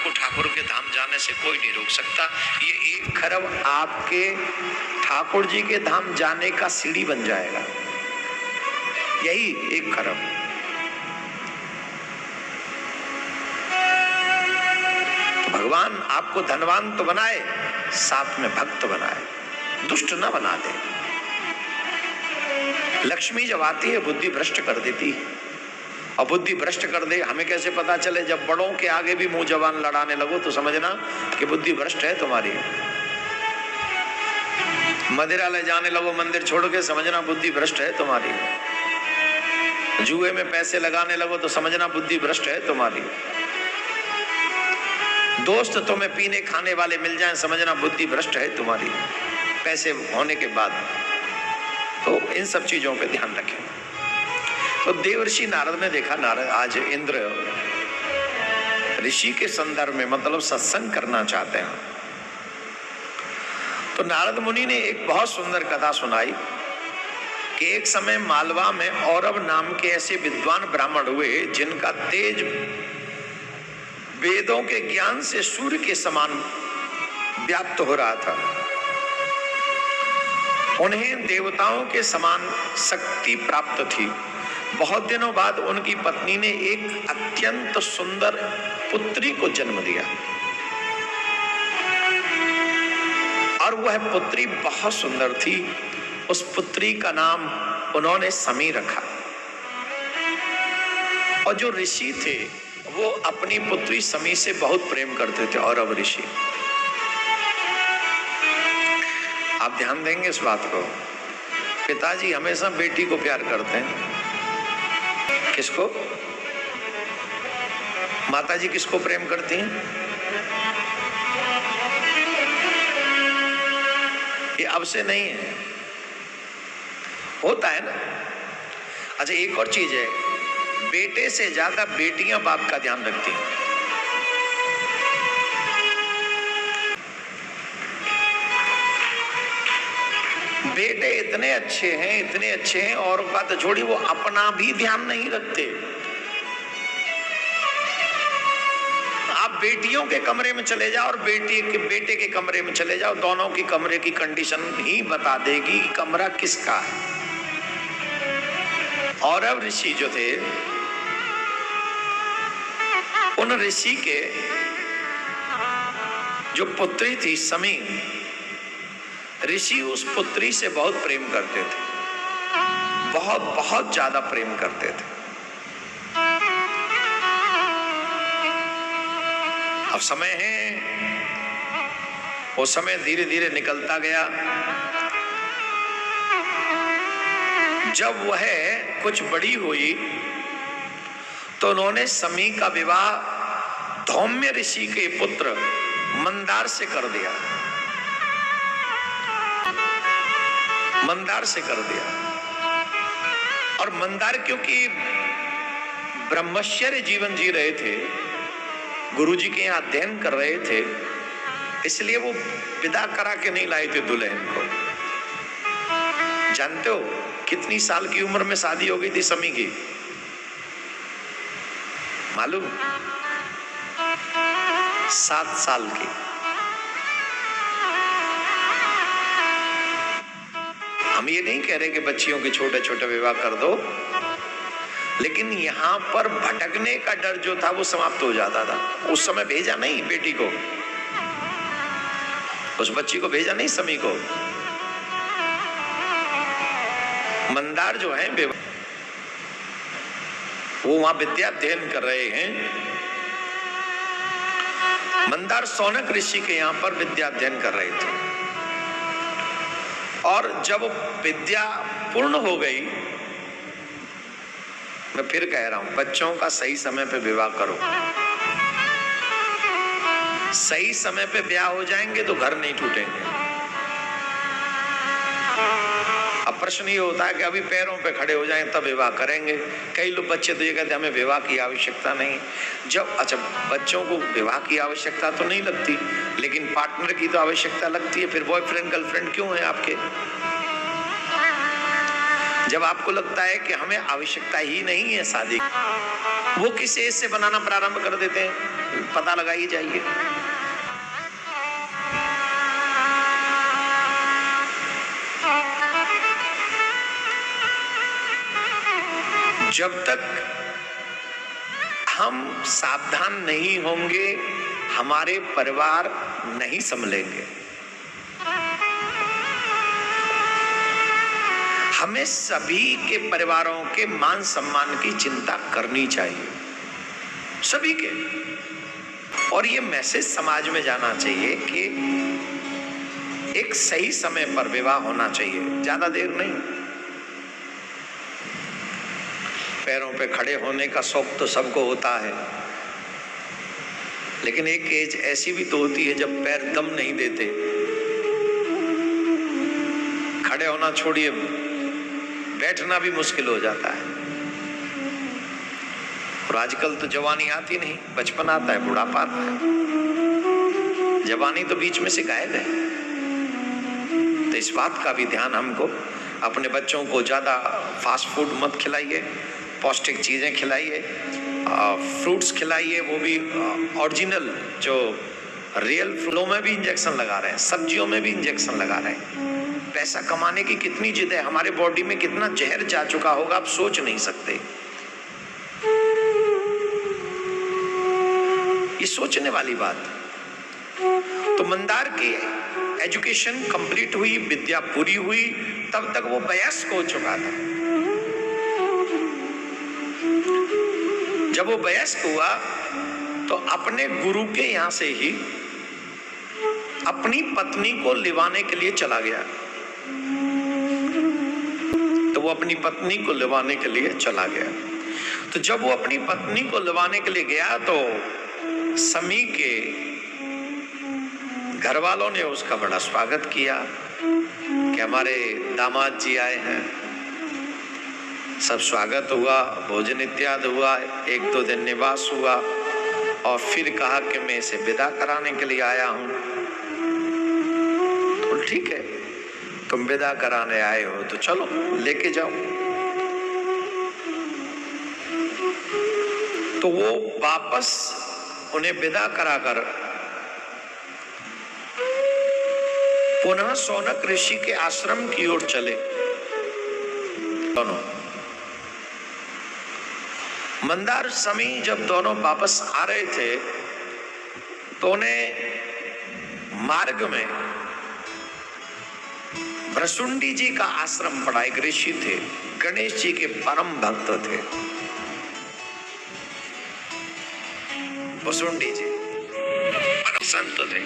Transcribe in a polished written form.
आपको ठाकुर के धाम जाने से कोई नहीं रोक सकता। ये 1 खरब आपके ठाकुर जी के धाम जाने का सीढ़ी बन जाएगा, यही 1 खरब। भगवान आपको धनवान तो बनाए, साथ में भक्त बनाए, दुष्ट ना बना दे। लक्ष्मी जब आती है बुद्धि भ्रष्ट कर देती है, और बुद्धि भ्रष्ट कर दे हमें कैसे पता चले? जब बड़ों के आगे भी मुंह जबान लड़ाने लगो तो समझना कि बुद्धि भ्रष्ट है तुम्हारी। मदिरा ले जाने लगो मंदिर छोड़ के, समझना बुद्धि भ्रष्ट है तुम्हारी। जुए में पैसे लगाने लगो तो समझना बुद्धि भ्रष्ट है तुम्हारी। दोस्त तुम्हें पीने खाने वाले मिल जाएं, समझना बुद्धि भ्रष्ट है तुम्हारी पैसे होने के बाद। तो इन सब चीजों पे ध्यान रखें। तो देवर्षि नारद ने देखा, नारद आज इंद्र ऋषि के संदर्भ में मतलब सत्संग करना चाहते हैं। तो नारद मुनि ने एक बहुत सुंदर कथा सुनाई कि एक समय मालवा में औरव नाम के ऐसे विद्वान ब्राह्मण हुए जिनका तेज वेदों के ज्ञान से सूर्य के समान व्याप्त हो रहा था। उन्हें देवताओं के समान शक्ति प्राप्त थी। बहुत दिनों बाद उनकी पत्नी ने एक अत्यंत सुंदर पुत्री को जन्म दिया, और वह पुत्री बहुत सुंदर थी। उस पुत्री का नाम उन्होंने समी रखा। और जो ऋषि थे वो अपनी पुत्री समी से बहुत प्रेम करते थे। और अब ऋषि, आप ध्यान देंगे इस बात को, पिताजी हमेशा बेटी को प्यार करते हैं। किसको? माताजी किसको प्रेम करती हैं? ये अब से नहीं है, होता है ना। अच्छा, एक और चीज है, बेटे से ज्यादा बेटियां बाप का ध्यान रखती हैं। बेटे इतने अच्छे हैं और बात छोड़ी, वो अपना भी ध्यान नहीं रखते। आप बेटियों के कमरे में चले जाओ और बेटे के कमरे में चले जाओ, दोनों की कमरे की कंडीशन ही बता देगी कमरा किसका है। और अब ऋषि जो थे, उन ऋषि के जो पुत्री थी समी, ऋषि उस पुत्री से बहुत प्रेम करते थे, बहुत बहुत ज्यादा प्रेम करते थे। अब समय है, वो समय धीरे धीरे निकलता गया। जब वह कुछ बड़ी हुई तो उन्होंने समी का विवाह धौम्य ऋषि के पुत्र मंदार से कर दिया। मंदार से कर दिया। और मंदार क्योंकि ब्रह्मचर्य जीवन जी रहे थे, गुरुजी के यहाँ अध्ययन कर रहे थे, इसलिए वो विदा करा के नहीं लाए थे दुल्हन को। जानते हो कितनी साल की उम्र में शादी हो गई थी समी की? मालूम? 7 साल की। हम ये नहीं कह रहे कि बच्चियों के छोटे छोटे विवाह कर दो, लेकिन यहां पर भटकने का डर जो था वो समाप्त हो जाता था। उस समय भेजा नहीं बेटी को, उस बच्ची को भेजा नहीं समी को। मंदार जो है वो वहां विद्या अध्ययन कर रहे हैं। मंदार सौनक ऋषि के यहाँ पर विद्या अध्ययन कर रहे थे। और जब विद्या पूर्ण हो गई, मैं फिर कह रहा हूं, बच्चों का सही समय पे विवाह करो। सही समय पे ब्याह हो जाएंगे तो घर नहीं टूटेंगे। अब प्रश्न ये होता है कि अभी पैरों पे खड़े हो जाएं तब विवाह करेंगे। कई लोग बच्चे तो ये कहते हैं हमें विवाह की आवश्यकता नहीं। जब अच्छा, बच्चों को विवाह की आवश्यकता तो नहीं लगती, लेकिन पार्टनर की तो आवश्यकता लगती है। फिर बॉयफ्रेंड गर्लफ्रेंड क्यों है आपके? जब आपको लगता है कि हमें आवश्यकता ही नहीं है शादी, वो किस एज से बनाना प्रारंभ कर देते हैं, पता लगाइए जाइए। जब तक हम सावधान नहीं होंगे, हमारे परिवार नहीं संभलेंगे। हमें सभी के परिवारों के मान सम्मान की चिंता करनी चाहिए, सभी के। और ये मैसेज समाज में जाना चाहिए कि एक सही समय पर विवाह होना चाहिए, ज्यादा देर नहीं। पैरों पे खड़े होने का शौक तो सबको होता है, लेकिन एक एज ऐसी भी तो होती है जब पैर दम नहीं देते। खड़े होना छोड़िए, बैठना भी मुश्किल हो जाता है। और आजकल तो जवानी आती नहीं, बचपन आता है, बुढ़ापा आता है, जवानी तो बीच में से गायब है। तो इस बात का भी ध्यान हमको, अपने बच्चों को ज्यादा फास्ट फूड मत खिलाइए, पौष्टिक चीजें खिलाइए, फ्रूट्स खिलाइए, वो भी ओरिजिनल, जो रियल फलों में भी इंजेक्शन लगा रहे हैं, सब्जियों में भी इंजेक्शन लगा रहे हैं। पैसा कमाने की कितनी जिद है, हमारे बॉडी में कितना जहर जा चुका होगा, आप सोच नहीं सकते। ये सोचने वाली बात। तो मंदार की एजुकेशन कंप्लीट हुई, विद्या पूरी हुई, तब तक वो वयस्क हो चुका था। जब वो वयस्क हुआ तो अपने गुरु के यहां से ही अपनी पत्नी को लिवाने के लिए चला गया। तो वो अपनी पत्नी को लिवाने के लिए चला गया। तो जब वो अपनी पत्नी को लिवाने के लिए गया तो समी के घर वालों ने उसका बड़ा स्वागत किया कि हमारे दामाद जी आए हैं। सब स्वागत हुआ, भोजन इत्यादि हुआ, 1-2 दिन निवास हुआ और फिर कहा कि मैं इसे विदा कराने के लिए आया हूं। तो ठीक है, तुम विदा कराने आए हो तो चलो लेके जाओ। तो वो वापस उन्हें विदा कराकर पुनः शौनक ऋषि के आश्रम की ओर चले। दोनों मंदार समी जब दोनों वापस आ रहे थे तो उन्हें मार्ग में भृशुंडी जी का आश्रम पड़ा। एक ऋषि थे, गणेश जी के परम भक्त थे भृशुंडी जी, परम संत थे।